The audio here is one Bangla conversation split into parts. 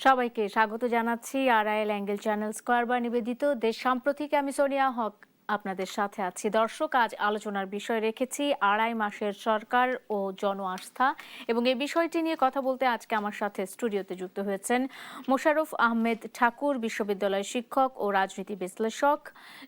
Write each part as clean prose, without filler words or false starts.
সবাইকে স্বাগত জানাচ্ছি আরআইএল অ্যাঙ্গেল চ্যানেল স্কয়ার বার নিবেদিত দেশ সাম্প্রতিক। আমি সোনিয়া হক আপনাদের সাথে আছি। দর্শক, আজ আলোচনার বিষয় রেখেছি আড়াই মাসের সরকার ও জন আস্থা, এবং এই বিষয়টি নিয়ে কথা বলতে আজকে আমার সাথে স্টুডিওতে যুক্ত হয়েছেন মোশাররফ আহমেদ ঠাকুর, বিশ্ববিদ্যালয় শিক্ষক ও রাজনীতি বিশ্লেষক।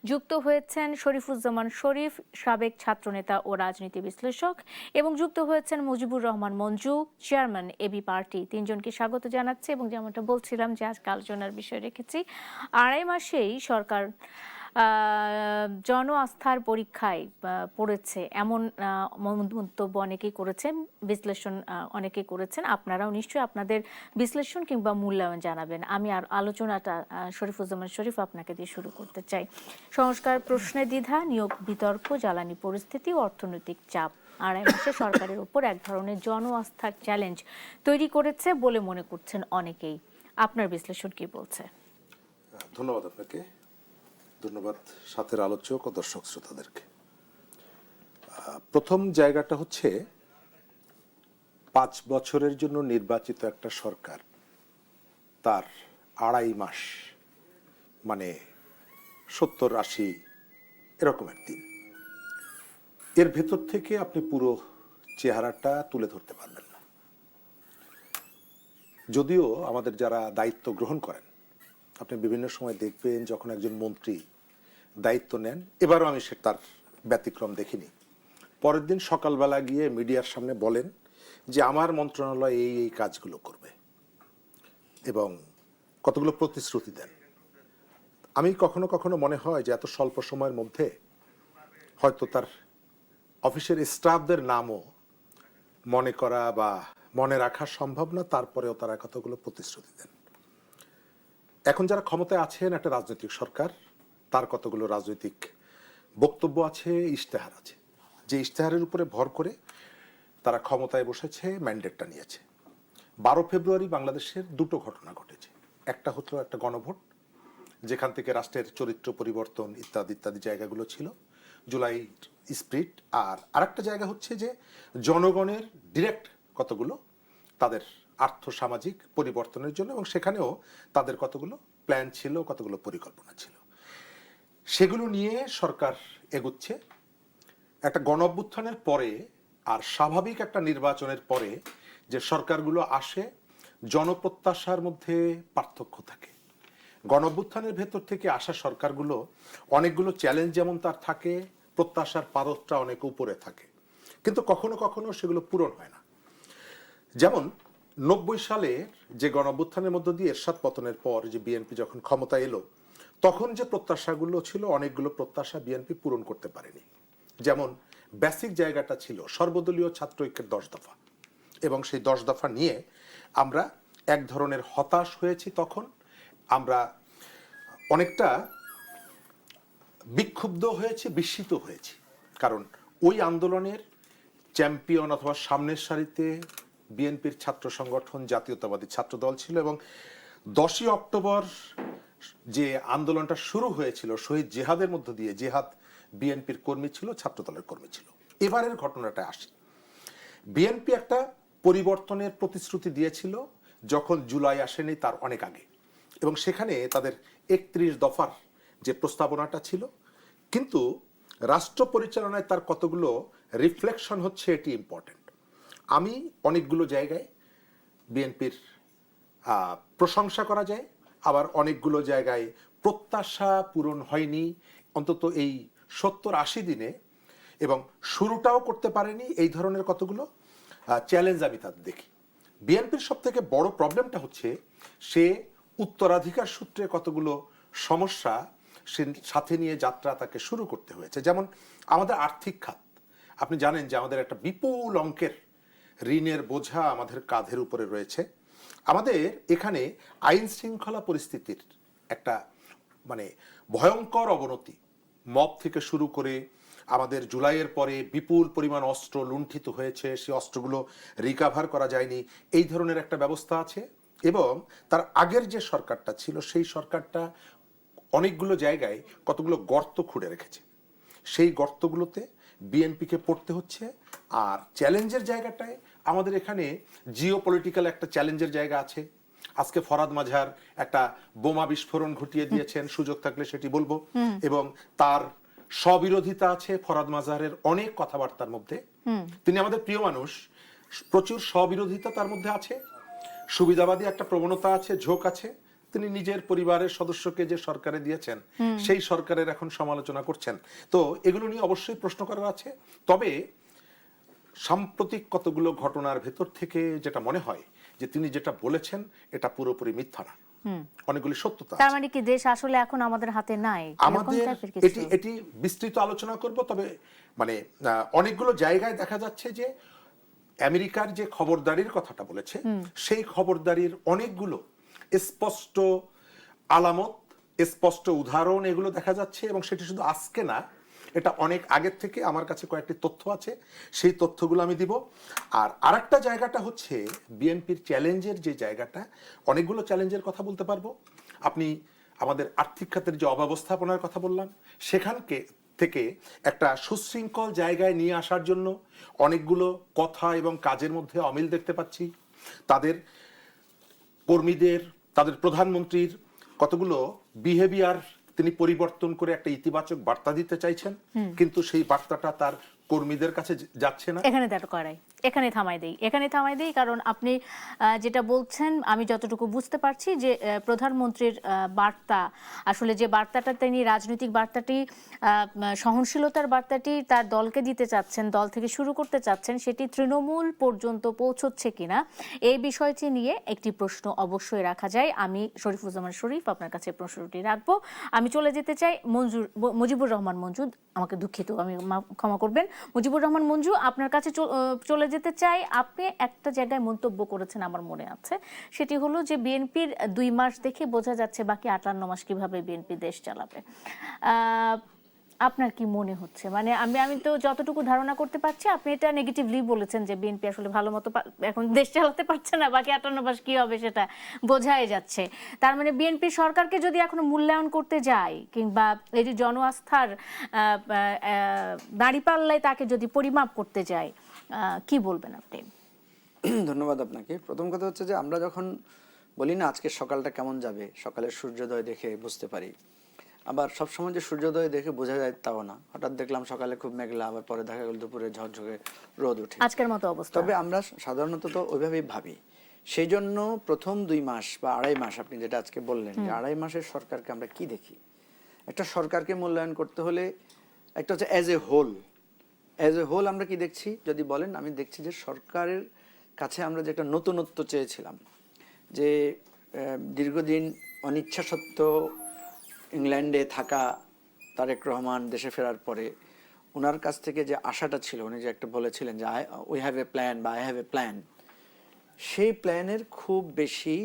যুক্ত হয়েছেন শরীফুজ্জামান শরীফ, সাবেক ছাত্রনেতা ও রাজনীতি বিশ্লেষক, এবং যুক্ত হয়েছেন Mujibur Rahman Manju, chairman AB party. তিনজনকে স্বাগত জানাচ্ছি। এবং যেমনটা বলছিলাম যে আজকে আলোচনার বিষয় রেখেছি আড়াই মাসেই সরকার জন আস্থার পরীক্ষায় পড়েছে, এমন মন্তব্য অনেকেই করেছেন, বিশ্লেষণ অনেকেই করেছেন। আপনারাও নিশ্চয়ই আপনাদের বিশ্লেষণ কিংবা মূল্যায়ন জানাবেন। আমি আর আলোচনাটা শরীফুজ্জামান শরীফ আপনাকে দিয়ে শুরু করতে চাই। সংস্কার প্রশ্নে দ্বিধা, নিয়োগ বিতর্ক, জ্বালানি পরিস্থিতি ও অর্থনৈতিক চাপ আড়াই মাসে সরকারের উপর এক ধরনের জন আস্থার চ্যালেঞ্জ তৈরি করেছে বলে মনে করছেন অনেকেই। আপনার বিশ্লেষণ কি বলছে? ধন্যবাদ আপনাকে, ধন্যবাদ সাথের আলোচক ও দর্শক শ্রোতাদেরকে। প্রথম জায়গাটা হচ্ছে 5 বছরের জন্য নির্বাচিত একটা সরকার, তার আড়াই মাস মানে 70-80 এরকমের দিন, এর ভেতর থেকে আপনি পুরো চেহারাটা তুলে ধরতে পারবেন না। যদিও আমাদের যারা দায়িত্ব গ্রহণ করেন, আপনি বিভিন্ন সময় দেখবেন যখন একজন মন্ত্রী দায়িত্ব নেন, এবারও আমি তার ব্যতিক্রম দেখিনি, পরের দিন সকালবেলা গিয়ে মিডিয়ার সামনে বলেন যে আমার মন্ত্রণালয় এই এই কাজগুলো করবে এবং কতগুলো প্রতিশ্রুতি দেন। আমি কখনো কখনো মনে হয় যে এত স্বল্প সময়ের মধ্যে হয়তো তার অফিসের স্টাফদের নামও মনে করা বা মনে রাখা সম্ভব না, তারপরেও তারা কতগুলো প্রতিশ্রুতি দেন। এখন যারা ক্ষমতায় আছেন, একটা রাজনৈতিক সরকার, তার কতগুলো রাজনৈতিক বক্তব্য আছে, ইশতেহার আছে, যে ইশতেহারের উপরে ভর করে তারা ক্ষমতায় বসেছে, ম্যান্ডেটটা নিয়েছে। 12 ফেব্রুয়ারি বাংলাদেশের দুটো ঘটনা ঘটেছে। একটা হলো একটা গণভোট, যেখান থেকে রাষ্ট্রের চরিত্র পরিবর্তন ইত্যাদি ইত্যাদি জায়গাগুলো ছিল, জুলাই স্পিরিট। আর আরেকটা জায়গা হচ্ছে যে জনগণের ডিরেক্ট কতগুলো তাদের আর্থসামাজিক পরিবর্তনের জন্য, এবং সেখানেও তাদের কতগুলো প্ল্যান ছিল, কতগুলো পরিকল্পনা ছিল, সেগুলো নিয়ে সরকার এগুচ্ছে। একটা গণঅভ্যুত্থানের পরে আর স্বাভাবিক একটা নির্বাচনের পরে যে সরকারগুলো আসে, জনপ্রত্যাশার মধ্যে পার্থক্য থাকে। গণঅভ্যুত্থানের ভেতর থেকে আসা সরকারগুলো অনেকগুলো চ্যালেঞ্জ যেমন তার থাকে, প্রত্যাশার পারদটা অনেক উপরে থাকে, কিন্তু কখনো কখনো সেগুলো পূরণ হয় না। যেমন 90 সালের যে গণঅভ্যুত্থানের মধ্য দিয়ে এরশাদ পতনের পর যে বিএনপি যখন ক্ষমতা এলো, তখন যে প্রত্যাশাগুলো ছিল, অনেকগুলো প্রত্যাশা বিএনপি পূরণ করতে পারেনি। যেমন বেসিক জায়গাটা ছিল সর্বদলীয় ছাত্র ঐক্যের 10 দফা, এবং সেই 10 দফা নিয়ে আমরা এক ধরনের হতাশ হয়েছি। তখন আমরা অনেকটা বিক্ষুব্ধ হয়েছি, বিস্মিত হয়েছি, কারণ ওই আন্দোলনের চ্যাম্পিয়ন অথবা সামনের সারিতে বিএনপির ছাত্র সংগঠন জাতীয়তাবাদী ছাত্র দল ছিল, এবং 10ই অক্টোবর যে আন্দোলনটা শুরু হয়েছিল শহীদ জেহাদের মধ্য দিয়ে, জেহাদ বিএনপির কর্মী ছিল, ছাত্র দলের কর্মী ছিল। এবারের ঘটনাটা আসে, বিএনপি একটা পরিবর্তনের প্রতিশ্রুতি দিয়েছিল যখন জুলাই আসেনি, তার অনেক আগে, এবং সেখানে তাদের 31 দফার যে প্রস্তাবনাটা ছিল, কিন্তু রাষ্ট্র পরিচালনায় তার কতগুলো রিফ্লেকশন হচ্ছে, এটি ইম্পর্টেন্ট। আমি অনেকগুলো জায়গায় বিএনপির প্রশংসা করা যায়, আবার অনেকগুলো জায়গায় প্রত্যাশা পূরণ হয়নি, অন্তত এই 70-80 দিনে, এবং শুরুটাও করতে পারেনি, এই ধরনের কতগুলো চ্যালেঞ্জ আমি তাদের দেখি। বিএনপির সব থেকে বড় প্রবলেমটা হচ্ছে সে উত্তরাধিকার সূত্রে কতগুলো সমস্যা সে সাথে নিয়ে যাত্রা তাকে শুরু করতে হয়েছে। যেমন আমাদের আর্থিক খাত, আপনি জানেন যে আমাদের একটা বিপুল অঙ্কের ঋণের বোঝা আমাদের কাঁধের উপরে রয়েছে। আমাদের এখানে আইন শৃঙ্খলা পরিস্থিতির একটা মানে ভয়ঙ্কর অবনতি, মব থেকে শুরু করে আমাদের জুলাইয়ের পরে বিপুল পরিমাণ অস্ত্র লুণ্ঠিত হয়েছে, সেই অস্ত্রগুলো রিকাভার করা যায়নি, এই ধরনের একটা ব্যবস্থা আছে। এবং তার আগের যে সরকারটা ছিল, সেই সরকারটা অনেকগুলো জায়গায় কতগুলো গর্ত খুঁড়ে রেখেছে, সেই গর্তগুলোতে বিএনপিকে পড়তে হচ্ছে। আর চ্যালেঞ্জের জায়গাটায় আমাদের এখানে জিও পলিটিক্যাল একটা চ্যালেঞ্জের জায়গা আছে, আজকে ফরহাদ মাঝার একটা বোমা বিস্ফোরণ ঘটিয়ে দিয়েছেন, সুযোগ থাকলে সেটি বলবো, এবং তার স্ববিরোধিতা আছে ফরহাদ মাঝারের অনেক কথাবার্তার মধ্যে। তিনি আমাদের প্রিয় মানুষ, প্রচুর স্ববিরোধিতা তার মধ্যে আছে, সুবিধাবাদী একটা প্রবণতা আছে, ঝোঁক আছে। তিনি নিজের পরিবারের সদস্যকে যে সরকারে দিয়েছেন সেই সরকারের এখন সমালোচনা করছেন। তো এগুলো নিয়ে অবশ্যই প্রশ্ন করার আছে। তবে সাম্প্রতিক কতগুলো ঘটনার ভেতর থেকে যেটা মনে হয় যে তিনি যেটা বলেছেন এটা পুরোপুরি মিথ্যা না, অনেকগুলি সত্যতা তার আছে। মানে কি দেশ আসলে এখন আমাদের হাতে নাই, এরকম আমাদের টাইপের কিছু? এটি বিস্তৃত আলোচনা করব। তবে মানে অনেকগুলো জায়গায় দেখা যাচ্ছে যে আমেরিকার যে খবরদারির কথাটা বলেছে সেই খবরদারির অনেকগুলো স্পষ্ট আলামত, স্পষ্ট উদাহরণ এগুলো দেখা যাচ্ছে, এবং সেটি শুধু আজকে না, এটা অনেক আগের থেকে আমার কাছে কয়েকটি তথ্য আছে, সেই তথ্যগুলো আমি দিব। আর আরেকটা জায়গাটা হচ্ছে বিএনপির চ্যালেঞ্জের যে জায়গাটা, অনেকগুলো চ্যালেঞ্জের কথা বলতে পারবো। আপনি আমাদের আর্থিক খাতের যে অব্যবস্থাপনার কথা বললাম, সেখানকে থেকে একটা সুশৃঙ্খল জায়গায় নিয়ে আসার জন্য অনেকগুলো কথা এবং কাজের মধ্যে অমিল দেখতে পাচ্ছি। তাদের কর্মীদের, তাদের প্রধানমন্ত্রীর কতগুলো বিহেভিয়ার তিনি পরিবর্তন করে একটা ইতিবাচক বার্তা দিতে চাইছেন, কিন্তু সেই বার্তাটা তার কর্মীদের কাছে যাচ্ছে না। এখানে দাঁড় করাই, এখানে থামাই দেই, কারণ আপনি যেটা বলছেন আমি যতটুকু বুঝতে পারছি যে প্রধানমন্ত্রীর বার্তা, আসলে যে বার্তাটা তিনি রাজনৈতিক বার্তাটি, সহনশীলতার বার্তাটি তার দলকে দিতে চাচ্ছেন, দল থেকে শুরু করতে চাচ্ছেন, সেটি তৃণমূল পর্যন্ত পৌঁছচ্ছে কিনা এই বিষয়টি নিয়ে একটি প্রশ্ন অবশ্যই রাখা যায়। আমি শরীফুজ্জামান শরীফ আপনার কাছে প্রশ্নটি রাখবো। আমি চলে যেতে চাই মুজিবুর রহমান মঞ্জু, আমাকে দুঃখিত, আমি ক্ষমা করবেন, মুজিবুর রহমান মঞ্জু, আপনার কাছে চলে যেতে চাই। আপনি একটা জায়গায় মন্তব্য করেছেন আমার মনে আছে, সেটি হলো যে বিএনপির 2 মাস দেখে বোঝা যাচ্ছে বাকি 58 মাস কিভাবে বিএনপি দেশ চালাবে। আপনার কি মনে হচ্ছে? মানে আমি তো যতটুকু ধারণা করতে পারছি আপনি এটা নেগেটিভলি বলেছেন যে বিএনপি আসলে ভালো মতো এখন দেশ চালাতে পারছে না, বাকি 58 মাস কি হবে সেটা বোঝাই যাচ্ছে। তার মানে বিএনপি সরকারকে যদি এখনো মূল্যায়ন করতে যায়, কিংবা এই যে জন আস্থার দাঁড়িপাল্লায় তাকে যদি পরিমাপ করতে যায়, কি বলবেন আপনি? ধন্যবাদ আপনাকে। প্রথম কথা হচ্ছে যে আমরা যখন বলি না আজকে সকালটা কেমন যাবে, সকালের সূর্যোদয় দেখে বুঝতে পারি, আবার সবসময় যে সূর্যোদয় দেখে বোঝা যায় তাও না। হঠাৎ দেখলাম সকালে খুব মেঘলা, আবার পরে দেখা গেল দুপুরে ঝকঝকে রোদ উঠে, আজকের মতো অবস্থা। তবে আমরা সাধারণত তো ওইভাবেই ভাবি। সেই জন্য প্রথম 2 মাস বা 2.5 মাস, আপনি যেটা আজকে বললেন যে 2.5 মাসের সরকারকে আমরা কি দেখি, একটা সরকারকে মূল্যায়ন করতে হলে একটা হচ্ছে অ্যাজ এ হোল আমরা কি দেখছি যদি বলেন, আমি দেখছি যে সরকারের কাছে আমরা যে একটা নতুনত্ব চেয়েছিলাম, যে দীর্ঘদিন অনিচ্ছা সত্ত্বেও ইংল্যান্ডে থাকা তারেক রহমান দেশে ফেরার পরে ওনার কাছ থেকে যে আশাটা ছিল, উনি যে একটা বলেছিলেন যে উই হ্যাভ এ প্ল্যান বা আই হ্যাভ এ প্ল্যান, সেই প্ল্যানের খুব বেশি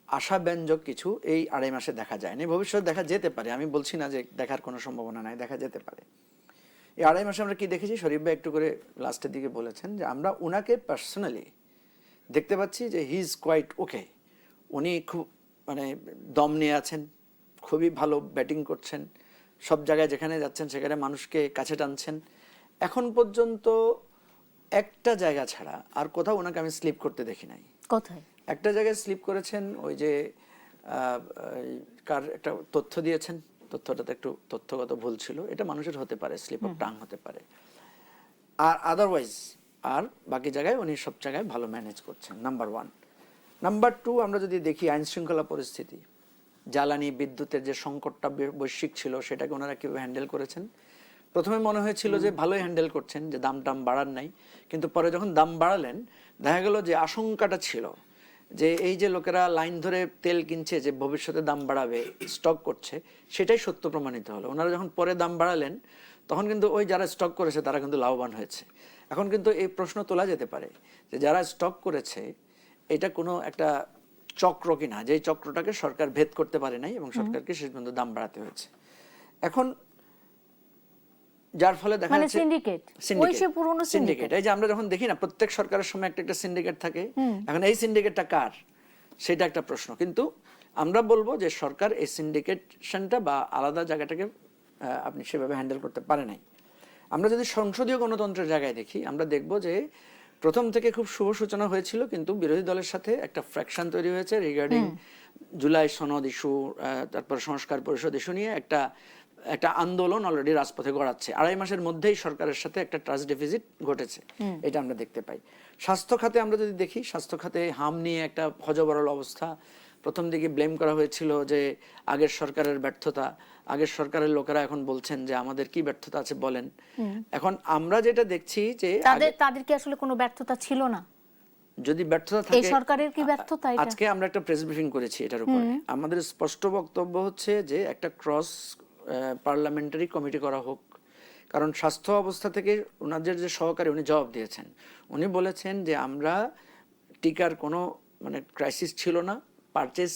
আশাব্যঞ্জক কিছু এই 2.5 মাসে দেখা যায়নি। ভবিষ্যতে দেখা যেতে পারে, আমি বলছি না যে দেখার কোনো সম্ভাবনা নাই, দেখা যেতে পারে। এই 2.5 মাসে আমরা কি দেখেছি, শরীফ ভাই একটু করে লাস্টের দিকে বলেছেন যে আমরা ওনাকে পার্সোনালি দেখতে পাচ্ছি যে হি ইজ কোয়াইট ওকে। উনি খুব মানে দম নিয়ে আছেন, খুবই ভালো ব্যাটিং করছেন, সব জায়গায় যেখানে যাচ্ছেন সেখানে মানুষকে কাছে টানছেন। এখন পর্যন্ত একটা জায়গা ছাড়া আর কোথাও ওনাকে আমি স্লিপ করতে দেখি নাই। কোথায়? একটা জায়গায় স্লিপ করেছেন, ওই যে কার একটা তথ্য দিয়েছেন, তথ্যটাতে একটু তথ্যগত ভুল ছিল, এটা মানুষের হতে পারে, স্লিপ অফ টাং হতে পারে। আর আদারওয়াইজ আর বাকি জায়গায় উনি সব জায়গায় ভালো ম্যানেজ করছেন, নাম্বার 1। নাম্বার 2, আমরা যদি দেখি আইন শৃঙ্খলা পরিস্থিতি, জ্বালানি বিদ্যুতের যে সংকটটা বৈশ্বিক ছিল সেটাকে ওনারা কীভাবে হ্যান্ডেল করেছেন। প্রথমে মনে হয়েছিল যে ভালোই হ্যান্ডেল করছেন, যে দাম টাম বাড়ার নাই, কিন্তু পরে যখন দাম বাড়ালেন দেখা গেল যে আশঙ্কাটা ছিল যে এই যে লোকেরা লাইন ধরে তেল কিনছে যে ভবিষ্যতে দাম বাড়াবে, স্টক করছে, সেটাই সত্য প্রমাণিত হলো। ওনারা যখন পরে দাম বাড়ালেন তখন কিন্তু ওই যারা স্টক করেছে তারা কিন্তু লাভবান হয়েছে। এখন কিন্তু এই প্রশ্ন তোলা যেতে পারে যে যারা স্টক করেছে এটা কোনো একটা চক্র কিনা, যে চক্রটাকে সরকার ভেদ করতে পারে নাই এবং সরকারকে শেষ পর্যন্ত দাম বাড়াতে হয়েছে। এখন যার ফলে দেখা যাচ্ছে সিন্ডিকেট, এই যে আমরা যখন দেখি না প্রত্যেক সরকারের সময় একটা সিন্ডিকেট থাকে, এখন এই সিন্ডিকেটটা কার সেটা একটা প্রশ্ন। কিন্তু আমরা বলবো যে সরকার এই সিন্ডিকেশনটা বা আলাদা জায়গাটাকে আপনি সেভাবে হ্যান্ডেল করতে পারে নাই। আমরা যদি সংসদীয় গণতন্ত্রের জায়গায় দেখি, আমরা দেখব যে প্রথম থেকে খুব শুভ সূচনা হয়েছিল, কিন্তু বিরোধী দলের সাথে একটা ফ্র্যাকশন তৈরি হয়েছে রিগার্ডিং জুলাই সনদ ইস্যু, তারপর সংস্কার পরিষদ ইস্যু নিয়ে একটা একটা আন্দোলন অলরেডি রাজপথে গড়াচ্ছে। 2.5 মাসের মধ্যেই সরকারের সাথে একটা ট্রাস্ট ডেফিসিট ঘটেছে, এটা আমরা দেখতে পাই। স্বাস্থ্য খাতে আমরা যদি দেখি, স্বাস্থ্য খাতে হাম নিয়ে একটা হযবরল অবস্থা। প্রথম দিকে ব্লেম করা হয়েছিল যে আগের সরকারের ব্যর্থতা, আগের সরকারের লোকেরা এখন বলছেন যে আমাদের কি ব্যর্থতা আছে বলেন। এখন আমরা যেটা দেখছি যে তাদের কি আসলে কোনো ব্যর্থতা ছিল না? যদি ব্যর্থতা এই থাকে, সরকারের কি ব্যর্থতা এটা? আজকে আমরা একটা প্রেস ব্রিফিং করেছি এটার উপরে। আমাদের স্পষ্ট বক্তব্য হচ্ছে যে একটা ক্রস পার্লামেন্টারি কমিটি করা হোক, কারণ স্বাস্থ্য অবস্থা থেকে ওনাদের যে সহকারী উনি জবাব দিয়েছেন, উনি বলেছেন যে আমরা টিকার কোনো মানে ক্রাইসিস ছিল না, পারচেজ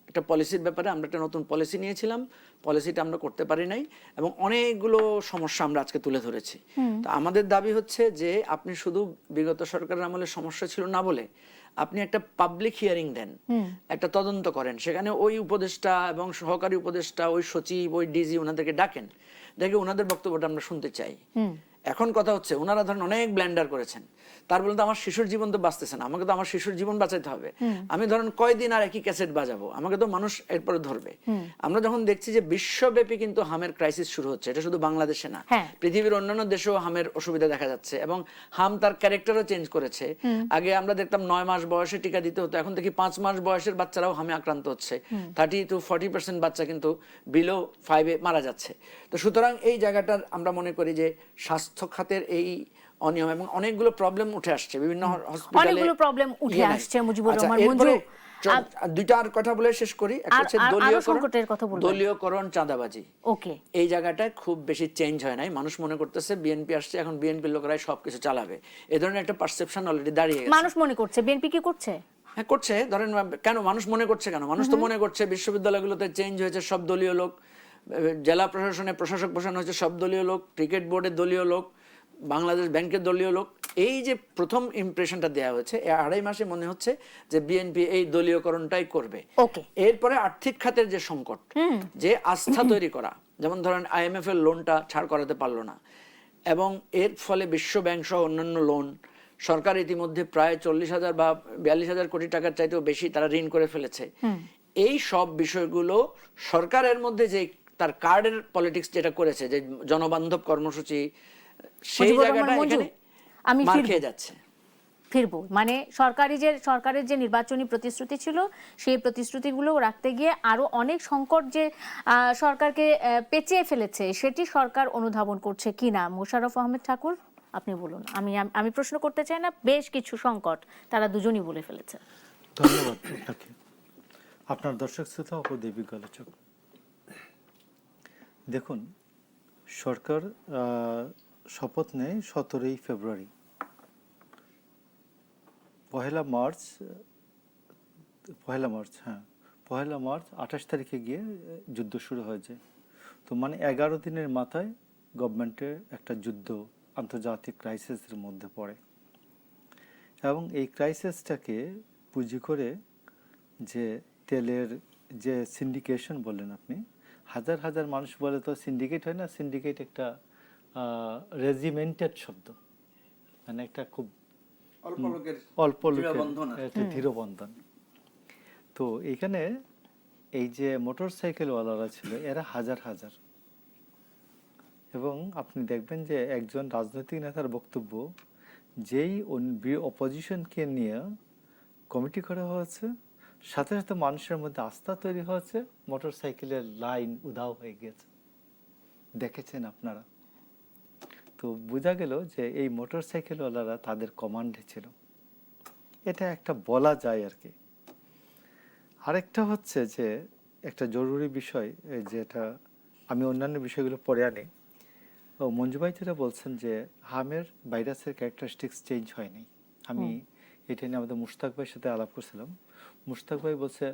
একটা পলিসির ব্যাপারে আমরা একটা নতুন পলিসি নিয়েছিলাম, পলিসিটা আমরা করতে পারি নাই, এবং অনেকগুলো সমস্যা আমরা আজকে তুলে ধরেছি। তো আমাদের দাবি হচ্ছে যে আপনি শুধু বিগত সরকারের আমলে সমস্যা ছিল না বলে আপনি একটা পাবলিক হিয়ারিং দেন, একটা তদন্ত করেন, সেখানে ওই উপদেষ্টা এবং সহকারী উপদেষ্টা, ওই সচিব, ওই ডিজি ওনাদেরকে ডাকেন, দেখে ওনাদের বক্তব্যটা আমরা শুনতে চাই। এখন কথা হচ্ছে ওনারা ধরেন অনেক ব্ল্যান্ডার করেছেন, তার বলে তো আমার শিশুর জীবন তো বাঁচতেছে না, আমাকে তো আমার শিশুর জীবন বাঁচাইতে হবে। আমি ধরেন কয়দিন আর একই ক্যাসেট বাজাবো, আমাকে তো মানুষ এরপরে ধরবে। আমরা যখন দেখছি যে বিশ্বব্যাপী কিন্তু হামের ক্রাইসিস শুরু হচ্ছে, এটা শুধু বাংলাদেশে না, পৃথিবীর অন্যান্য দেশেও হামের অসুবিধা দেখা যাচ্ছে, এবং হাম তার ক্যারেক্টারও চেঞ্জ করেছে। আগে আমরা দেখতাম 9 মাস বয়সে টিকা দিতে হতো, এখন দেখি 5 মাস বয়সের বাচ্চারাও হামে আক্রান্ত হচ্ছে। 30 to 40% বাচ্চা কিন্তু বিলো 5-এ মারা যাচ্ছে। তো সুতরাং এই জায়গাটার আমরা মনে করি যে স্বাস্থ্য খাতের এই অনিয়ম এবং অনেকগুলো প্রবলেম উঠে আসছে বিভিন্ন হসপিটালে, অনেকগুলো প্রবলেম উঠে আসছে। মুজিবুর রহমান মঞ্জু, দুইটা আর কথা বলে শেষ করি। একটা হচ্ছে দলীয়করণ, চাঁদাবাজি। ওকে, এই জায়গাটায় খুব বেশি চেঞ্জ হয় নাই। মানুষ মনে করতেছে বিএনপি আসছে, এখন বিএনপির লোকেরাই সবকিছু চালাবে, এই ধরনের একটা পারসেপশন অলরেডি দাঁড়িয়ে গেছে। মানুষ মনে করছে বিএনপি কি করছে? হ্যাঁ করছে। ধরেন কেন মানুষ মনে করছে, কেন মানুষ তো মনে করছে বিশ্ববিদ্যালয়গুলোতে চেঞ্জ হয়েছে সব দলীয় লোক, জেলা প্রশাসনে প্রশাসক বসানো হয়েছে সব দলীয় লোক, ক্রিকেট বোর্ডের দলীয় লোক, বাংলাদেশ ব্যাংকের দলীয় লোক। এই যে প্রথম ইমপ্রেশনটা দেওয়া হয়েছে, 2.5 মাসে মনে হচ্ছে যে বিএনপি এই দলীয়করণটাই করবে। এরপরে আর্থিক খাতের যে সংকট, যে আস্থা তৈরি করা, যেমন ধরেন IMF এর লোনটা ছাড় করাতে পারলো না, এবং এর ফলে বিশ্ব ব্যাংক সহ অন্যান্য লোন, সরকার ইতিমধ্যে প্রায় 40,000 বা 42,000 কোটি টাকার চাইতেও বেশি তারা ঋণ করে ফেলেছে। এই সব বিষয়গুলো সরকারের মধ্যে যে তার কার্ডের পলিটিক্স যেটা করেছে, যে জনবান্ধব কর্মসূচি, সেই জায়গাটা এখানে আমি মার খেয়ে যাচ্ছে। ফিরবো মানে সরকারের যে নির্বাচনী প্রতিশ্রুতি ছিল, সেই প্রতিশ্রুতিগুলো রাখতে গিয়ে আরো অনেক সংকট যে সরকারকে পেঁচিয়ে ফেলেছে, সেটি সরকার অনুধাবন করছে কিনা। মোশাররফ আহমেদ ঠাকুর, আপনি বলুন। আমি প্রশ্ন করতে চাই না, বেশ কিছু সংকট তারা দুজনই বলে ফেলেছে। ধন্যবাদ আপনাকে, আপনার দর্শক শ্রোতা ও দেবিক আলোচক। দেখুন, সরকার শপথ নেয় 17ই ফেব্রুয়ারি। 1 মার্চ 28 তারিখে গিয়ে যুদ্ধ শুরু হয়ে যায়। তো মানে 11 দিনের মাথায় গভর্নমেন্টের একটা যুদ্ধ, আন্তর্জাতিক ক্রাইসিসের মধ্যে পড়ে, এবং এই ক্রাইসিসটাকে পুঁজি করে যে তেলের যে সিন্ডিকেশন বললেন আপনি, হাজার হাজার মানুষ বলে তো সিন্ডিকেট হয় না, সিন্ডিকেট একটা রেজিমেন্টেড শব্দ, মানে একটা খুব অল্প লোকের একটা ধীরবন্ধন। তো এইখানে এই যে মোটর সাইকেলওয়ালারা ছিল, এরা হাজার হাজার, এবং আপনি দেখবেন যে একজন রাজনৈতিক নেতার বক্তব্য, যেই অপোজিশনকে নিয়ে কমিটি করা হয়েছে, সাথে সাথে মানুষের মধ্যে আস্থা তৈরি হয়েছে, মোটর সাইকেলের লাইন উধাও হয়ে গেছে। দেখেছেন আপনারা? তো বোঝা গেল যে এই মোটর সাইকেলওয়ালারা তাদের কমান্ডে ছিল, এটা একটা বলা যায় আর কি। আরেকটা হচ্ছে যে একটা জরুরি বিষয়, যেটা আমি অন্যান্য বিষয়গুলো পরে আনি। মঞ্জু ভাই যেটা বলছেন যে হামের ভাইরাসের ক্যারেক্টারিস্টিক্স চেঞ্জ হয়নি, আমি এটা নিয়ে আমাদের মুশতাক ভাইয়ের সাথে আলাপ করছিলাম। মুশতাক ভাই বলছে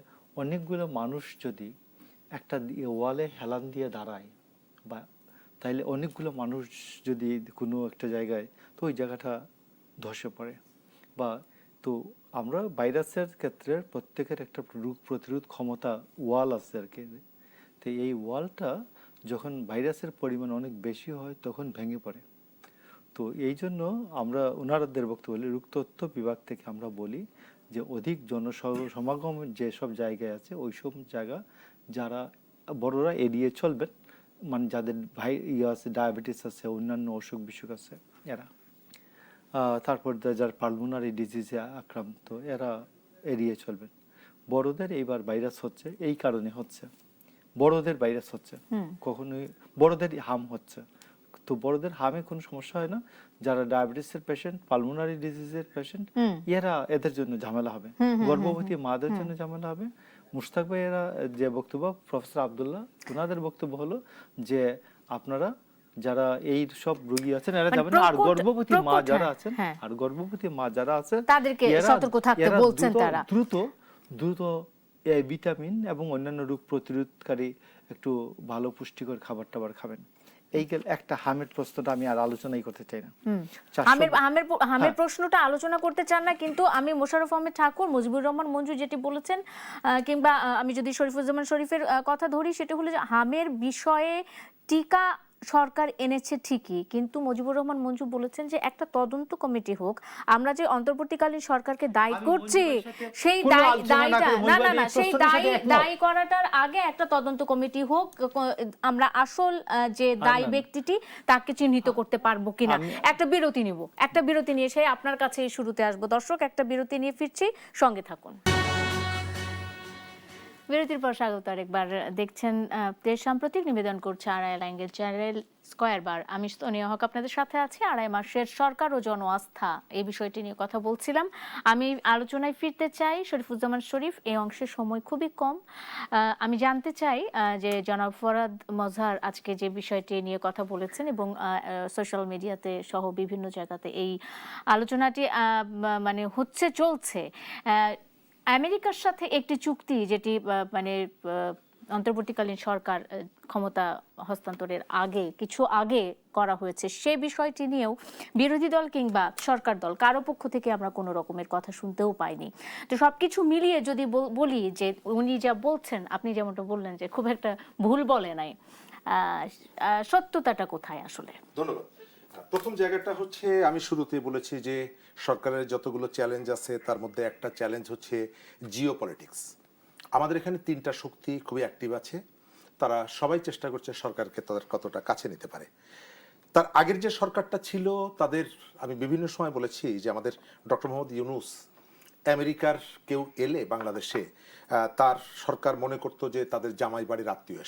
অনেকগুলো মানুষ যদি একটা ওয়ালে হেলান দিয়ে দাঁড়ায়, বা তাইলে অনেকগুলো মানুষ যদি কোনো একটা জায়গায়, তো ওই জায়গাটা ধসে পড়ে। বা তো আমরা ভাইরাসের ক্ষেত্রে প্রত্যেকের একটা রোগ প্রতিরোধ ক্ষমতা ওয়াল আছে আর কি। তো এই ওয়ালটা যখন ভাইরাসের পরিমাণ অনেক বেশি হয় তখন ভেঙে পড়ে। তো এই জন্য আমরা ওনাদের বক্তব্য বলি, তথ্য বিভাগ থেকে আমরা বলি যে অধিক জনসমাগম যেসব জায়গায় আছে ওইসব জায়গা যারা বড়রা এড়িয়ে চলবেন, মানে যাদের আছে, ডায়াবেটিস আছে, অন্যান্য অসুখ বিসুখ আছে এরা, তারপর যারা পালমোনারি ডিজিজে আক্রান্ত এরা এড়িয়ে চলবেন। বড়দের এইবার ভাইরাস হচ্ছে, এই কারণে হচ্ছে বড়দের ভাইরাস হচ্ছে, কখনোই বড়দের হাম হচ্ছে। তো বড়দের হামে কোনো সমস্যা হয় না, যারা ডায়াবেটিসের পেশেন্ট, পালমোনারি ডিজিজের পেশেন্ট, এদের জন্য ঝামেলা হবে, গর্ভবতী মাদের জন্য ঝামেলা হবে। মুশতাক ভাই এরা যে বক্তব্য, প্রফেসর আব্দুল্লাহ ওনাদের বক্তব্য হলো যে আপনারা যারা এই সব রোগী আছেন এরা যাবেন, আর গর্ভবতী মা যারা আছেন, আর গর্ভবতী মা যারা আছেন তাদেরকে সতর্ক থাকতে বলছেন। তারা দ্রুত ভিটামিন এবং অন্যান্য রোগ প্রতিরোধকারী একটু ভালো পুষ্টিকর খাবার টাবার খাবেন। এই একটা হামের প্রশ্নটা আমি আর আলোচনাই করতে চাই না। হামের প্রশ্নটা আলোচনা করতে চান না, কিন্তু আমি মোশাররফ আহমেদ ঠাকুর, মুজিবুর রহমান মঞ্জু যেটি বলেছেন, কিংবা আমি যদি শরীফুজ্জামান শরীফের কথা ধরি, সেটা হলো যে হামের বিষয়ে টিকা সরকার এনেছে ঠিকই, কিন্তু মুজিবুর রহমান মঞ্জু বলেছেন যে একটা তদন্ত কমিটি হোক। আমরা যে অন্তর্বর্তীকালীন সরকারকে দায়ী করছি, সেই দায়ী করাটার আগে একটা তদন্ত কমিটি হোক, আমরা আসল যে দায়ী ব্যক্তিটি তাকে চিহ্নিত করতে পারবো কিনা। একটা বিরতি নিয়ে সেই আপনার কাছে শুরুতে আসবো। দর্শক, একটা বিরতি নিয়ে ফিরছি, সঙ্গে থাকুন। বিরতির পর স্বাগত আরেকবার। দেখছেন দেশ সাম্প্রতিক, নিবেদন করছে আড়াই অ্যাঙ্গেল চ্যানেল স্কয়ার বার। আমি সোনিয়া হক আপনাদের সাথে আছি। আড়াই মাসের সরকার ও জন আস্থা এই বিষয়টি নিয়ে কথা বলছিলাম। আমি আলোচনায় ফিরতে চাই। শরীফুজ্জামান শরীফ, এই অংশের সময় খুবই কম। আমি জানতে চাই যে জনাব ফরহাদ মজহার আজকে যে বিষয়টি নিয়ে কথা বলেছেন এবং সোশ্যাল মিডিয়াতে সহ বিভিন্ন জায়গাতে এই আলোচনাটি মানে চলছে, আমেরিকার সাথে একটি চুক্তি যেটি মানে অন্তর্বর্তীকালীন সরকার ক্ষমতা হস্তান্তরের কিছু আগে করা হয়েছে, সে বিষয়টি নিয়েও বিরোধী দল কিংবা সরকার দল কারো পক্ষ থেকে আমরা কোনো রকমের কথা শুনতেও পাইনি। তো সবকিছু মিলিয়ে যদি বলি যে উনি যা বলছেন, আপনি যেমনটা বললেন যে খুব একটা ভুল বলে নাই, সত্যতাটা কোথায় আসলে? ধন্যবাদ। প্রথম জায়গাটা হচ্ছে, আমি শুরুতেই বলেছি যে সরকারের যতগুলো চ্যালেঞ্জ আছে তার মধ্যে একটা চ্যালেঞ্জ হচ্ছে জিও পলিটিক্স। আমাদের এখানে তিনটা শক্তি খুবই অ্যাক্টিভ আছে, তারা সবাই চেষ্টা করছে সরকারকে তাদের কতটা কাছে নিতে পারে। তার আগের যে সরকারটা ছিল তাদের, আমি বিভিন্ন সময় বলেছি যে আমাদের ডক্টর মোহাম্মদ ইউনূস, আমেরিকার কেউ এলে বাংলাদেশে তার সরকার মনে করতো যে তাদের জামাই বাড়ির আত্মীয়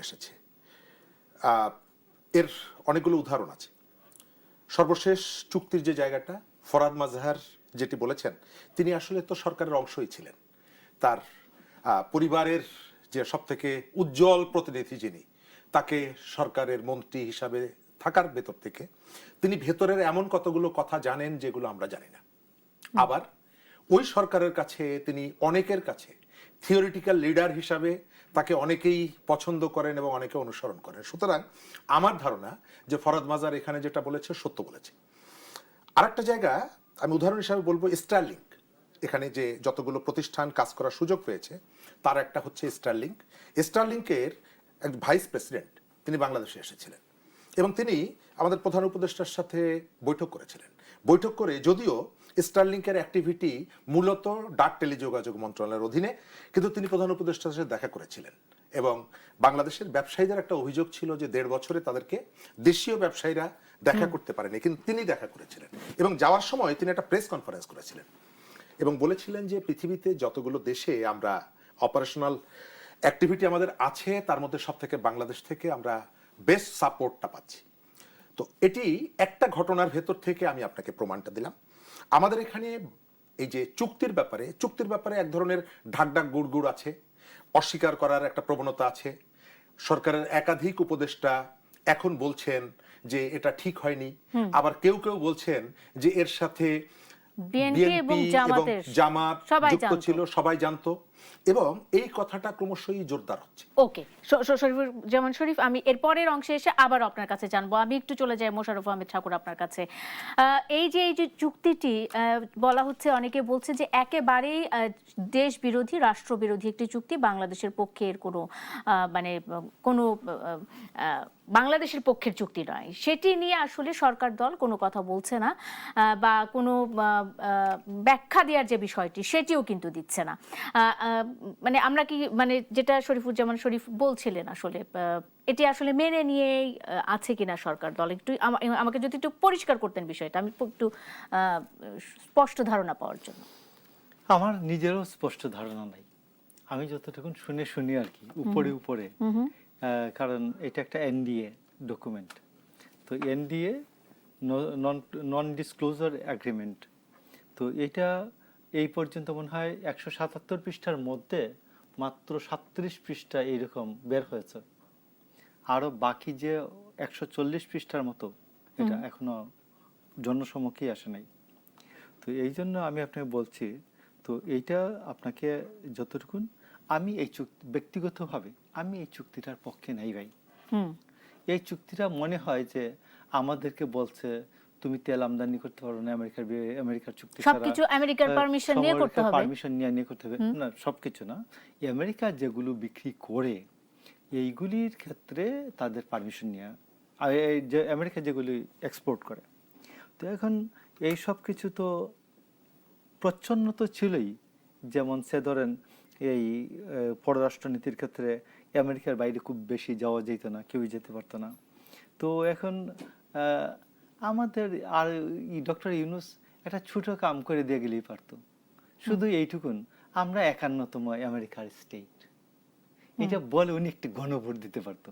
এসেছে। এর অনেকগুলো উদাহরণ আছে। সর্বশেষ চুক্তির যে জায়গাটা, ফরহাদ মজহার যেটি বলেছেন, তিনি আসলে তো সরকারের অংশই ছিলেন। তার পরিবারের যে সবথেকে উজ্জ্বল প্রতিনিধি যিনি, তাকে সরকারের মন্ত্রী হিসাবে থাকার ভেতর থেকে তিনি ভেতরের এমন কতগুলো কথা জানেন যেগুলো আমরা জানি না। আবার ওই সরকারের কাছে তিনি অনেকের কাছে থিওরিটিক্যাল লিডার হিসাবে তাকে অনেকেই পছন্দ করেন এবং অনেকে অনুসরণ করেন। সুতরাং আমার ধারণা যে ফরহাদ মজহার এখানে যেটা বলেছে সত্য বলেছে। আরেকটা জায়গা আমি উদাহরণ হিসাবে বলবো, স্টারলিংক। এখানে যে যতগুলো প্রতিষ্ঠান কাজ করার সুযোগ পেয়েছে তার একটা হচ্ছে স্টারলিংকের এক ভাইস প্রেসিডেন্ট, তিনি বাংলাদেশে এসেছিলেন এবং তিনি আমাদের প্রধান উপদেষ্টার সাথে বৈঠক করেছিলেন। বৈঠক করে, যদিও স্টারলিংকের অ্যাক্টিভিটি মূলত ডাক টেলিযোগাযোগ মন্ত্রণালয়ের অধীনে, কিন্তু তিনি প্রধান উপদেষ্টার সাথে দেখা করেছিলেন এবং বাংলাদেশের ব্যবসায়ীদের একটা অভিযোগ ছিল যে 1.5 বছরে তাদেরকে দেশীয় ব্যবসায়ীরা দেখা করতে পারেনি, কিন্তু তিনি দেখা করেছিলেন এবং যাওয়ার সময় তিনি একটা প্রেস কনফারেন্স করেছিলেন এবং বলেছিলেন যে পৃথিবীতে যতগুলো দেশে আমরা অপারেশনাল অ্যাক্টিভিটি আমাদের আছে তার মধ্যে সব থেকে বাংলাদেশ থেকে আমরা বেস্ট সাপোর্টটা পাচ্ছি। তো এটি একটা ঘটনার ভেতর থেকে আমি আপনাকে প্রমাণটা দিলাম। আমাদের এখানে এই যে চুক্তির ব্যাপারে এক ধরনের ঢাকঢাক গুড়গুড় আছে, অস্বীকার করার একটা প্রবণতা আছে। সরকারের একাধিক উপদেষ্টা এখন বলছেন যে এটা ঠিক হয়নি, আবার কেউ বলছেন যে এর সাথে বিএনপি এবং জামাত যুক্ত ছিল, সবাই জানতো। এবং এই কথাটা ক্রমশই জোরদার হচ্ছে। ওকে, শরীফুজ্জামান শরীফ, আমি এর পরের অংশে এসে আবার আপনার কাছে জানবো। আমি একটু চলে যাই মোশাররফ আহমেদ ঠাকুর আপনার কাছে। এই যে চুক্তিটি বলা হচ্ছে, অনেকে বলছে যে একেবারেই দেশ বিরোধী, রাষ্ট্রবিরোধী একটি চুক্তি, বাংলাদেশের পক্ষে এর কোনো মানে কোনো বাংলাদেশের পক্ষের চুক্তি নয়। সেটি নিয়ে আসলে সরকার দল কোনো কথা বলছে না, বা কোনো ব্যাখ্যা দেওয়ার যে বিষয়টি সেটিও কিন্তু দিচ্ছে না। মানে আমরা কি, মানে যেটা শরীফুজ্জামান শরীফ বলছিলেন, আসলে এটি আসলে মেনে নিয়েই আছে কিনা সরকার দল, একটু আমাকে যদি একটু পরিষ্কার করতেন বিষয়টা, আমি একটু স্পষ্ট ধারণা পাওয়ার জন্য। আমার নিজেরও স্পষ্ট ধারণা নাই, আমি যতটুকু শুনি আর কি, উপরে উপরে। কারণ এটা একটা এনডিএ ডকুমেন্ট, তো এনডিএ নন ডিসক্লোজার এগ্রিমেন্ট, তো এটা এই পর্যন্ত মনে হয় 177 পৃষ্ঠার মধ্যে মাত্র 37 পৃষ্ঠা এইরকম বের হয়েছে, আরো বাকি যে 140 পৃষ্ঠার মতো এটা এখনো জনসমক্ষেই আসে নাই। তো এই জন্য আমি আপনাকে বলছি, তো এইটা আপনাকে যতটুকু, আমি এই চুক্তি ব্যক্তিগতভাবে আমি এই চুক্তিটার পক্ষে নাই ভাই। এই চুক্তিটা মনে হয় যে আমাদেরকে বলছে তুমি তেল আমদানি করতে পারো না, আমেরিকার চুক্তি ছাড়া সবকিছু আমেরিকার পারমিশন নিয়ে করতে হবে, পারমিশন নিয়ে করতে হবে না, সবকিছু না, আমেরিকা যেগুলো বিক্রি করে এইগুলির ক্ষেত্রে তাদের পারমিশন নিয়ে, আর এই যে আমেরিকা যেগুলি এক্সপোর্ট করে। তো এখন এই সব কিছু তো প্রচ্ছন্ন তো ছিলই, যেমন সে ধরেন এই পররাষ্ট্রনীতির ক্ষেত্রে আমেরিকার বাইরে খুব বেশি যাওয়া যেত না, কেউই যেতে পারতো না। তো এখন আমাদের আর ডক্টর ইউনূস একটা ছোট কাম করে দিয়ে গেলেই পারতো, শুধু এইটুকুন, আমরা 51তম আমেরিকার স্টেট, এটা বলে উনি একটি গণভোট দিতে পারতো,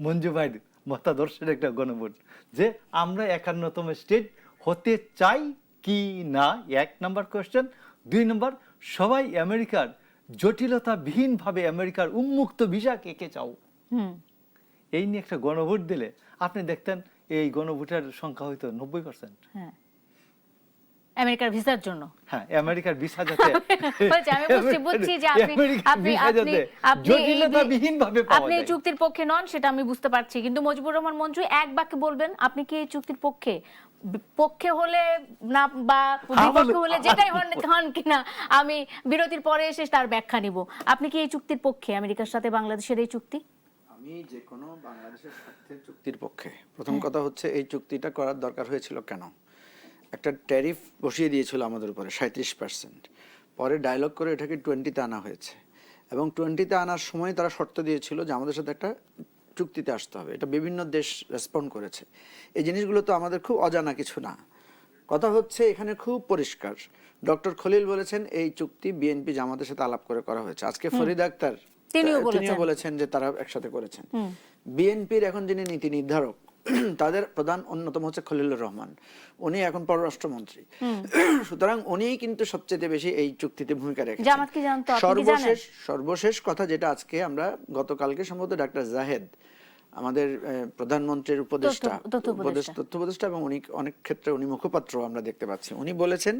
মঞ্জু ভাইয়ের মতাদর্শের একটা গণভোট, যে আমরা 51তম স্টেট হতে চাই কি না, 1 নাম্বার কোয়েশ্চেন। 2 নাম্বার, সবাই আমেরিকার জটিলতাবিহীন ভাবে আমেরিকার উন্মুক্ত ভিসা কে কে চাও, এই নিয়ে একটা গণভোট দিলে আপনি দেখতেন এই গণভোটের সংখ্যা হয়তো 90%। হ্যাঁ, আমেরিকার ভিসার জন্য। হ্যাঁ, আমেরিকার ভিসা যাতে আমি বুঝছি যে আপনি এই চুক্তির পক্ষে নন, সেটা আমি বুঝতে পারছি, কিন্তু মুজিবুর রহমান মঞ্জু এক বাক্যে বলবেন আপনি কি এই চুক্তির পক্ষে? পক্ষে হলে না বা বিপক্ষে হলে যেটাই হন কিনা, আমি বিরতির পরে এসে তার ব্যাখ্যা নিব। আপনি কি এই চুক্তির পক্ষে, আমেরিকার সাথে বাংলাদেশের এই চুক্তি? আমি যে কোনো বাংলাদেশের স্বার্থের চুক্তির পক্ষে। প্রথম কথা হচ্ছে এই চুক্তিটা করার দরকার হয়েছিল কেন? একটা ট্যারিফ বসিয়ে দিয়েছিল আমাদের উপরে 37%, পরে ডায়লগ করে এটাকে 20-তে আনা হয়েছে, এবং 20-তে আনার সময় তারা শর্ত দিয়েছিল যে আমাদের সাথে একটা চুক্তিতে আসতে হবে। এটা বিভিন্ন দেশ রেসপন্ড করেছে। এই জিনিসগুলো তো আমাদের খুব অজানা কিছু না। কথা হচ্ছে এখানে খুব পরিষ্কার, ডক্টর খলিল বলেছেন এই চুক্তি বিএনপি জামাতের সাথে আলাপ করে করা হয়েছে। আজকে ফরিদ আক্তার তিনিও বলেছেন যে তারা একসাথে করেছেন। বিএনপির এখন যিনি নীতি নির্ধারক, তাদের প্রধান অন্যতম হচ্ছে খলিলুর রহমান, উনি এখন পররাষ্ট্রমন্ত্রী, সুতরাং উনিই কিন্তু সবচেয়ে বেশি এই চুক্তিতে ভূমিকা রেখেছেন। সর্বশেষ কথা যেটা আজকে আমরা গতকালকে সম্ভবত ডাক্তার জাহেদ, আমাদের প্রধানমন্ত্রীর তথ্য উপদেষ্টা, এবং উনি অনেক ক্ষেত্রে উনি মুখপাত্র আমরা দেখতে পাচ্ছি, উনি বলেছেন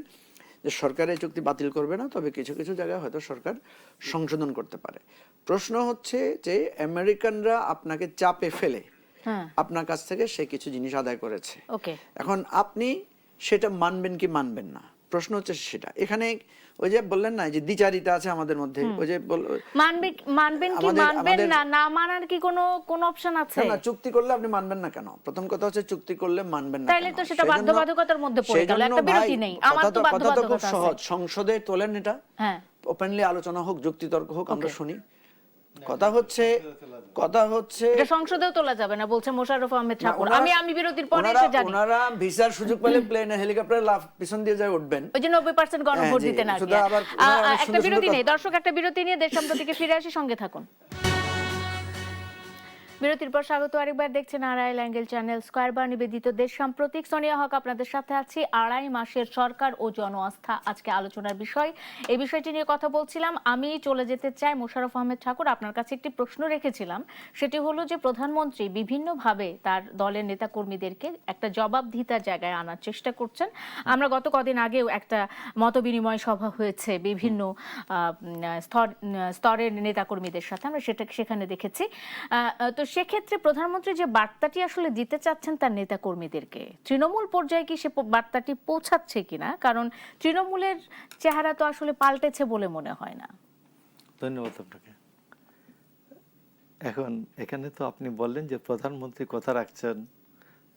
যে সরকার এই চুক্তি বাতিল করবে না, তবে কিছু কিছু জায়গায় হয়তো সরকার সংশোধন করতে পারে। প্রশ্ন হচ্ছে যে আমেরিকানরা আপনাকে চাপে ফেলে আপনার কাছ থেকে সে কিছু জিনিস আদায় করেছে, এখন আপনি সেটা মানবেন কি মানবেন না, প্রশ্ন হচ্ছে সেটা। এখানে ওই যে বললেন না যে দ্বিচারিতা আছে আমাদের মধ্যে, ওই যে মানবেন কি মানবেন না, না মানার কি কোনো অপশন আছে? না, চুক্তি করলে আপনি মানবেন না কেন? প্রথম কথা হচ্ছে চুক্তি করলে মানবেন না, তাইলে তো সেটা বাধ্যবাধকতার মধ্যে পড়ে গেল, একটা বিরতি নেই। আমার তো বাধ্যবাধকতা খুব সহজ, সংসদে তোলেন এটা, ওপেনলি আলোচনা হোক, যুক্তিতর্ক হোক, আমরা শুনি। কথা হচ্ছে এটা সংসদেও তোলা যাবে না বলছে মোশাররফ আহমেদ ঠাকুর। আমি বিরতির পরে এসে জানি ওনারা ভিসার সুযোগ পেলে প্লেনে হেলিকপ্টারে লাফ পিছন দিয়ে যায় উঠবেন, ওই যে 90% গণভোট দিতে না গিয়ে। একটা বিরতি নেই দর্শক, একটা বিরতি নিয়ে দেশ সম্প্রতিকে ফিরে আসি, সঙ্গে থাকুন। বিরতির পর স্বাগত আরেকবার দেখছেন আড়াই অ্যাঙ্গেল চ্যানেল স্কয়ার বার নিবেদিত দেশ সাম্প্রতিক। সোনিয়া হক আপনাদের সাথে আছি। আড়াই মাসের সরকার ও জনআস্থা আজকে আলোচনার বিষয়। এই বিষয়টি নিয়ে কথা বলছিলাম। আমি চলে যেতে চাই মোশাররফ আহমেদ ঠাকুর, আপনার কাছে একটি প্রশ্ন রেখেছিলাম। সেটি হলো যে প্রধানমন্ত্রী বিভিন্নভাবে তার দলের নেতাকর্মীদেরকে একটা জবাবদিহিতার জায়গায় আনার চেষ্টা করছেন। আমরা গত কদিন আগেও একটা মতবিনিময় সভা হয়েছে বিভিন্ন স্তরের নেতাকর্মীদের সাথে, আমরা সেখানে দেখেছি। তো সেক্ষেত্রে প্রধানমন্ত্রী যে বার্তাটি আসলে দিতে চাচ্ছেন তার নেতাকর্মীদেরকে, তৃণমূল পর্যায়ে কি সে বার্তাটি পৌঁছাচ্ছে কিনা? কারণ তৃণমূলের চেহারা তো আসলে পাল্টেছে বলে মনে হয় না। ধন্যবাদ আপনাকে। এখন এখানে তো আপনি বললেন যে প্রধানমন্ত্রী কথা রাখছেন,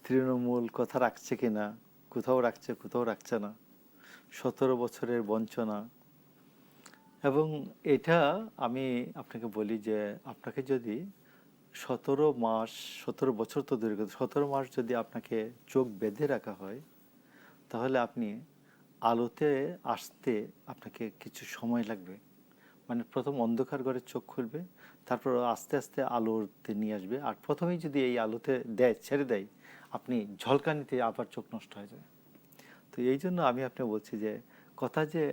তৃণমূল কথা রাখছে কিনা, কোথাও রাখছে কোথাও রাখছে না, 17 বছরের বঞ্চনা। এবং এটা আমি আপনাকে বলি যে আপনাকে যদি 17 বছর তো দূরের কথা, 17 মাস যদি আপনাকে চোখ বেঁধে রাখা হয়, তাহলে আপনি আলোতে আসতে আপনাকে কিছু সময় লাগবে। মানে প্রথম অন্ধকার ঘরে চোখ খুলবে, তারপর আস্তে আস্তে আলোতে নিয়ে আসবে। আর প্রথমেই যদি এই আলোতে ছেড়ে দেয়, আপনি ঝলকানিতে আবার চোখ নষ্ট হয়ে যাবে। তো এই জন্য আমি আপনাকে বলছি যে কথা যে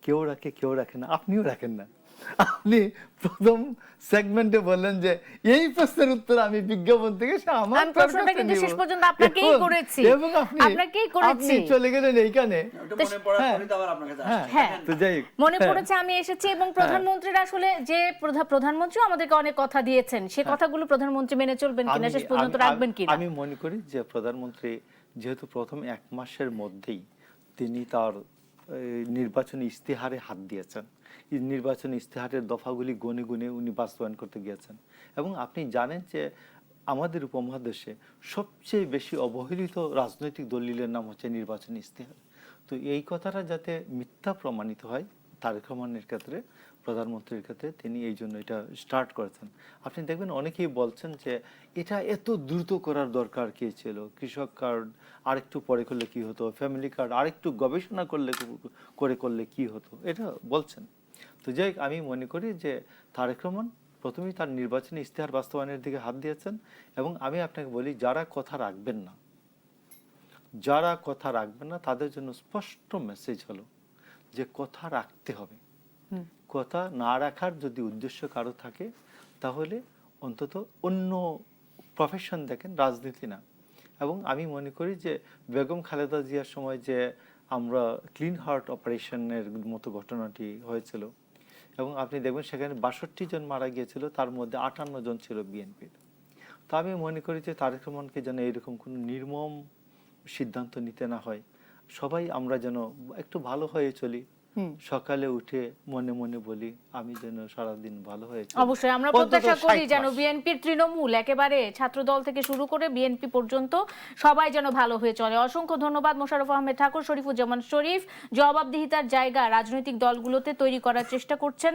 কেউ রাখে কেউ রাখে না, আপনিও রাখেন না। আপনি প্রথম সেগমেন্টে বললেন যে এই প্রশ্নের উত্তর আমি বিজ্ঞাপন থেকে আমার প্রশ্নটা কিন্তু শেষ পর্যন্ত আপনাকেই করেছি, এবং আপনি চলে গেলেন এইখানে। তো যাই মনে পড়েছে আমি এসেছি এবং প্রধানমন্ত্রীর আসলে যে প্রধানমন্ত্রী আমাদেরকে অনেক কথা দিয়েছেন, সে কথাগুলো প্রধানমন্ত্রী মেনে চলবেন কিনা, শেষ পর্যন্ত রাখবেন কিনা। আমি মনে করি যে প্রধানমন্ত্রী যেহেতু প্রথম 1 মাসের মধ্যেই তিনি তার নির্বাচনী ইস্তেহারে হাত দিয়েছেন, নির্বাচনী ইস্তেহারের দফাগুলি গুনে গুনে উনি বাস্তবায়ন করতে গিয়েছেন। এবং আপনি জানেন যে আমাদের উপমহাদেশে সবচেয়ে বেশি অবহেলিত রাজনৈতিক দলিলের নাম হচ্ছে নির্বাচনী ইস্তেহার। তো এই কথাটা যাতে মিথ্যা প্রমাণিত হয় তারেক রহমানের ক্ষেত্রে, প্রধানমন্ত্রীর ক্ষেত্রে, তিনি এই জন্য এটা স্টার্ট করেছেন। আপনি দেখবেন অনেকেই বলছেন যে এটা এত দ্রুত করার দরকার কি ছিল, কৃষক কার্ড আরেকটু পরে করলে কি হতো, ফ্যামিলি কার্ড আরেকটু গবেষণা করলে কি হতো, এটা বলছেন। তো যাই আমি মনে করি যে তারেক রহমান প্রথমেই তার নির্বাচনী ইস্তেহার বাস্তবায়নের দিকে হাত দিয়েছেন। এবং আমি আপনাকে বলি, যারা কথা রাখবেন না তাদের জন্য স্পষ্ট মেসেজ হলো যে কথা রাখতে হবে। কথা না রাখার যদি উদ্দেশ্য কারো থাকে, তাহলে অন্তত অন্য প্রফেশন দেখেন, রাজনীতি না। এবং আমি মনে করি যে বেগম খালেদা জিয়ার সময় যে আমরা ক্লিন হার্ট অপারেশনের মতো ঘটনাটি হয়েছিল, এবং আপনি দেখবেন সেখানে 62 জন মারা গিয়েছিল, তার মধ্যে 58 জন ছিল বিএনপির। তো আমি মনে করি যে তারেক রহমানকে যেন এরকম কোনো নির্মম সিদ্ধান্ত নিতে না হয়। সবাই আমরা যেন একটু ভালো হয়ে চলি, সকালে উঠে মনে মনে বলি আমি যেন সারাদিন ভালো হয়েছে। অবশ্যই আমরা প্রত্যাশা করি যেন বিএনপির তৃণমূল একেবারে ছাত্রদল থেকে শুরু করে বিএনপি পর্যন্ত সবাই যেন ভালো হয়ে চলে। অসংখ্য ধন্যবাদ মোশাররফ আহমেদ ঠাকুর। শরীফুজ্জামান শরীফ, জবাবদিহিতার জায়গা রাজনৈতিক দলগুলোতে তৈরি করার চেষ্টা করছেন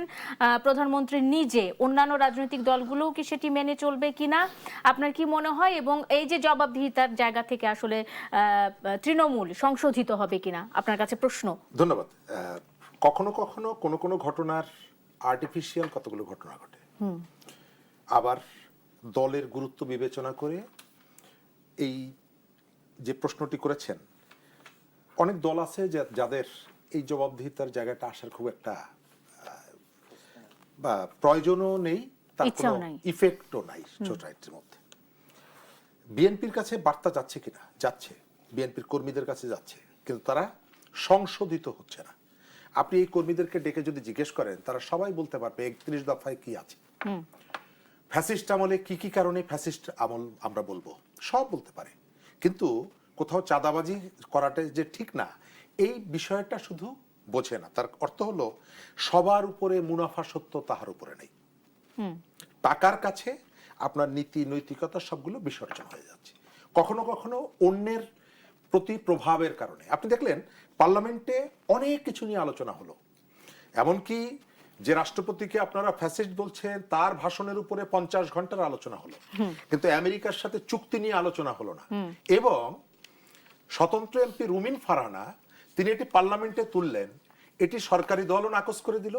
প্রধানমন্ত্রী নিজে, অন্যান্য রাজনৈতিক দলগুলোও কি সেটি মেনে চলবে কিনা, আপনার কি মনে হয়? এবং এই যে জবাবদিহিতার জায়গা থেকে আসলে তৃণমূল সংশোধিত হবে কিনা, আপনার কাছে প্রশ্ন। ধন্যবাদ। কখনো কখনো কোনো কোনো ঘটনার আর্টিফিশিয়াল কতগুলো ঘটনা ঘটে, আবার দলের গুরুত্ব বিবেচনা করে এই যে প্রশ্নটি করেছেন, অনেক দল আছে যাদের এই জবাবদিহিতার জায়গাটা আসার খুব একটা বা প্রয়োজনও নেই, তার কোনো ইফেক্টও নাই সোসাইটির মধ্যে। বিএনপির কাছে বার্তা যাচ্ছে কিনা? যাচ্ছে, বিএনপির কর্মীদের কাছে যাচ্ছে, কিন্তু তারা সংশোধিত হচ্ছে না। আপনি এই কর্মীদেরকে ডেকে যদি জিজ্ঞেস করেন, তারা সবাই বলতে পারবে 31 দফায় কি আছে, ফ্যাসিস্ট আমলে কি কি কারণে ফ্যাসিস্ট আমল আমরা বলবো, সব বলতে পারে। কিন্তু কোথাও চাঁদাবাজি করাটা যে ঠিক না, এই বিষয়টা শুধু বোঝে না। তার অর্থ হলো সবার উপরে মুনাফা সত্য তাহার উপরে নেই। টাকার কাছে আপনার নীতি নৈতিকতা সবগুলো বিসর্জন হয়ে যাচ্ছে। কখনো কখনো অন্যের প্রতি প্রভাবের কারণে আপনি দেখলেন পার্লামেন্টে অনেক কিছু নিয়ে আলোচনা হলো, এমনকি যে রাষ্ট্রপতিকে আপনারা ফ্যাসিস্ট বলছেন তার ভাষণের উপরে 50 ঘন্টার আলোচনা হলো, কিন্তু আমেরিকার সাথে চুক্তি নিয়ে আলোচনা হলো না। এবং স্বতন্ত্র এমপি রুমিন ফারহানা তিনি এটি পার্লামেন্টে তুললেন, এটি সরকারি দলও নাকচ করে দিল,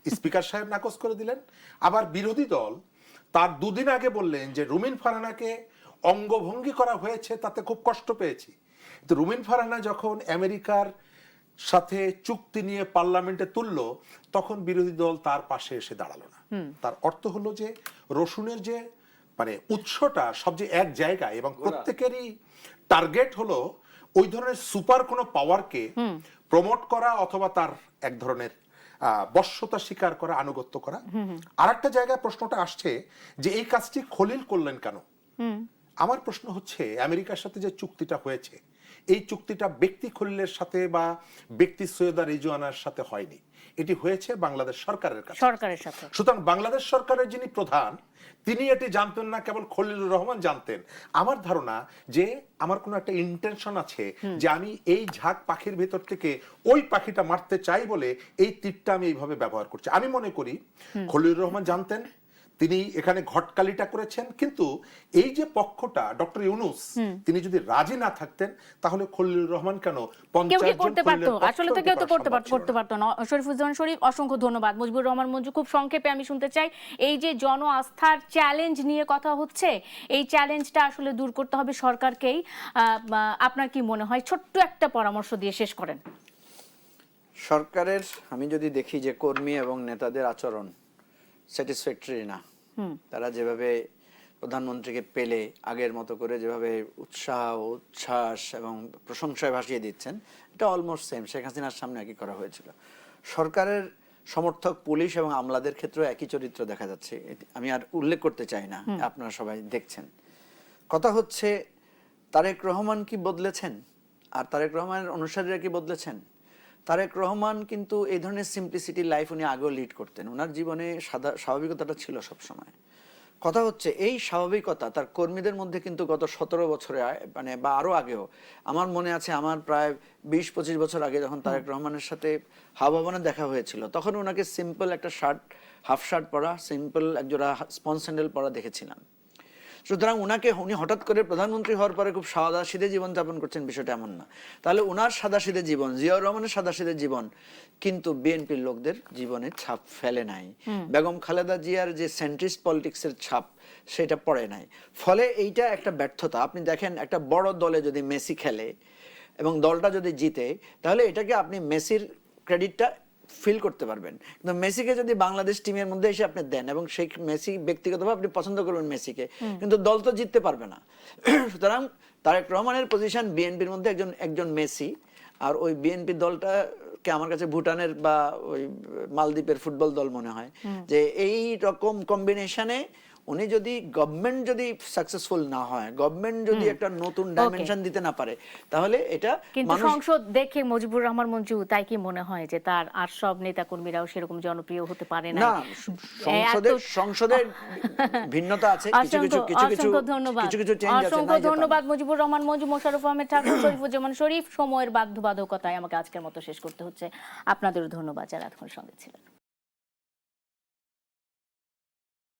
স্পিকার সাহেব নাকচ করে দিলেন, আবার বিরোধী দল তার দুদিন আগে বললেন যে রুমিন ফারহানাকে অঙ্গভঙ্গি করা হয়েছে, তাতে খুব কষ্ট পেয়েছি। তো রুমিন ফারহানা যখন আমেরিকার সাথে চুক্তি নিয়ে পার্লামেন্টে তুললো, তখন বিরোধী দল তার পাশে এসে দাঁড়ালো না। তার অর্থ হলো যে রসুনের যে মানে উৎসটা সব যে এক জায়গায়, এবং প্রত্যেকেরই টার্গেট হলো ওই ধরনের সুপার কোনো পাওয়ারকে প্রমোট করা অথবা তার এক ধরনের বশ্যতা স্বীকার করা, আনুগত্য করা। আর একটা জায়গায় প্রশ্নটা আসছে যে এই কাজটি খলিল করলেন কেন। আমার প্রশ্ন হচ্ছে, আমেরিকার সাথে যে চুক্তিটা হয়েছে, এই চুক্তিটা ব্যক্তি খলিলের সাথে বা ব্যক্তি সৈয়দা রিজওয়ানার সাথে হয়নি, এটি হয়েছে বাংলাদেশ সরকারের কাছে, সরকারের সাথে। সুতরাং বাংলাদেশ সরকারের যিনি প্রধান, তিনি এটি জানতেন না, কেবল খলিলুর রহমান জানতেন। আমার ধারণা যে আমার কোনো একটা ইন্টেনশন আছে যে আমি এই ঝাঁক পাখির ভেতর থেকে ওই পাখিটা মারতে চাই বলে এই তীরটা আমি এইভাবে ব্যবহার করছি। আমি মনে করি খলিলুর রহমান জানতেন, তিনি এখানে ঘটকালিটা করেছেন, কিন্তু এই যে পক্ষটা ডক্টর ইউনূস, তিনি যদি রাজি না থাকতেন তাহলে খলিলুর রহমান কেন কেউ কি 50 জন করতে পারতো? খলিলের আসলে তো পক্ষে কেউ তো অধিকার করতে পারতো না। শরীফুজ্জামান শরীফ, অসংখ্য ধন্যবাদ। মুজিবুর রহমান মঞ্জু, খুব সংক্ষেপে আমি শুনতে চাই, এই যে জন আস্থার চ্যালেঞ্জ নিয়ে কথা হচ্ছে, এই চ্যালেঞ্জটা আসলে দূর করতে হবে সরকারকেই। আপনার কি মনে হয়? ছোট্ট একটা পরামর্শ দিয়ে শেষ করেন। সরকারের আমি যদি দেখি যে কর্মী এবং নেতাদের আচরণ স্যাটিসফ্যাক্টরি না। তারা যেভাবে প্রধানমন্ত্রীকে পেলে আগের মতো করে যেভাবে উৎসাহ, উচ্ছ্বাস এবং প্রশংসায় ভাসিয়ে দিচ্ছেন, এটা অলমোস্ট সেম শেখ হাসিনার সামনে একই করা হয়েছিল। সরকারের সমর্থক পুলিশ এবং আমলাদের ক্ষেত্রেও একই চরিত্র দেখা যাচ্ছে। আমি আর উল্লেখ করতে চাই না, আপনারা সবাই দেখছেন। কথা হচ্ছে, তারেক রহমান কি বদলেছেন আর তারেক রহমানের অনুসারীরা কি বদলেছেন? তারেক রহমান কিন্তু এই ধরনের সিম্পলিসিটি লাইফ উনি আগেও লিড করতেন, ওনার জীবনে স্বাভাবিকতাটা ছিল সবসময়। কথা হচ্ছে এই স্বাভাবিকতা তার কর্মীদের মধ্যে কিন্তু গত 17 বছরে মানে বা আরো আগেও, আমার মনে আছে আমার প্রায় 20-25 বছর আগে যখন তারেক রহমানের সাথে হাওয়া দেখা হয়েছিল, তখন ওনাকে সিম্পল একটা শার্ট, হাফ শার্ট পরা, সিম্পল একজোড়া স্পঞ্জ স্যান্ডেল পরা দেখেছিলাম। সুতরাং উনি হঠাৎ করে প্রধানমন্ত্রী হওয়ার পরে খুব সাদাসিধে জীবন যাপন করছেন, বিষয়টা এমন না। তাহলে উনার সাদাসিধে জীবন, জিয়াউর রহমানের সাদাসিধে জীবন কিন্তু বিএনপির লোকদের জীবনে ছাপ ফেলে নাই। বেগম খালেদা জিয়ার যে সেন্ট্রিস্ট পলিটিক্সের ছাপ, সেটা পড়ে নাই। ফলে এইটা একটা ব্যর্থতা। আপনি দেখেন, একটা বড় দলে যদি মেসি খেলে এবং দলটা যদি জিতে, তাহলে এটাকে আপনি মেসির ক্রেডিটটা ফিল করতে পারবেন। কিন্তু মেসিকে যদি বাংলাদেশ টিমের মধ্যে এসে আপনি দেন এবং সেই মেসি ব্যক্তিগতভাবে আপনি পছন্দ করবেন মেসিকে, কিন্তু দল তো জিততে পারবে না। সুতরাং তারেক রহমানের পজিশন বিএনপির মধ্যে একজন মেসি, আর ওই বিএনপি দলটাকে আমার কাছে ভুটানের বা ওই মালদ্বীপের ফুটবল দল মনে হয়। যে এই রকম কম্বিনেশনে উনি যদি গভর্নমেন্ট যদি সাকসেসফুল না হয়, গভর্নমেন্ট যদি একটা নতুন ডাইমেনশন দিতে না পারে, তাহলে এটা কিন্তু সংসদ দেখে মুজিবুর রহমান মঞ্জু, তাই কি মনে হয় যে তার আর সব নেতা কর্মীরাও সেরকম জনপ্রিয় হতে পারে না? সংসদে ভিন্নতা আছে, কিছু চেঞ্জ আছে। অসংখ্য ধন্যবাদ মুজিবুর রহমান মঞ্জু, মোশাররফ আহমেদ ঠাকুর, শরীফুজ্জামান শরীফ। সময়ের বাধ্যবাধকতায় আমাকে আজকের মতো শেষ করতে হচ্ছে। আপনাদেরও ধন্যবাদ যারা এতক্ষণ সঙ্গে ছিলেন।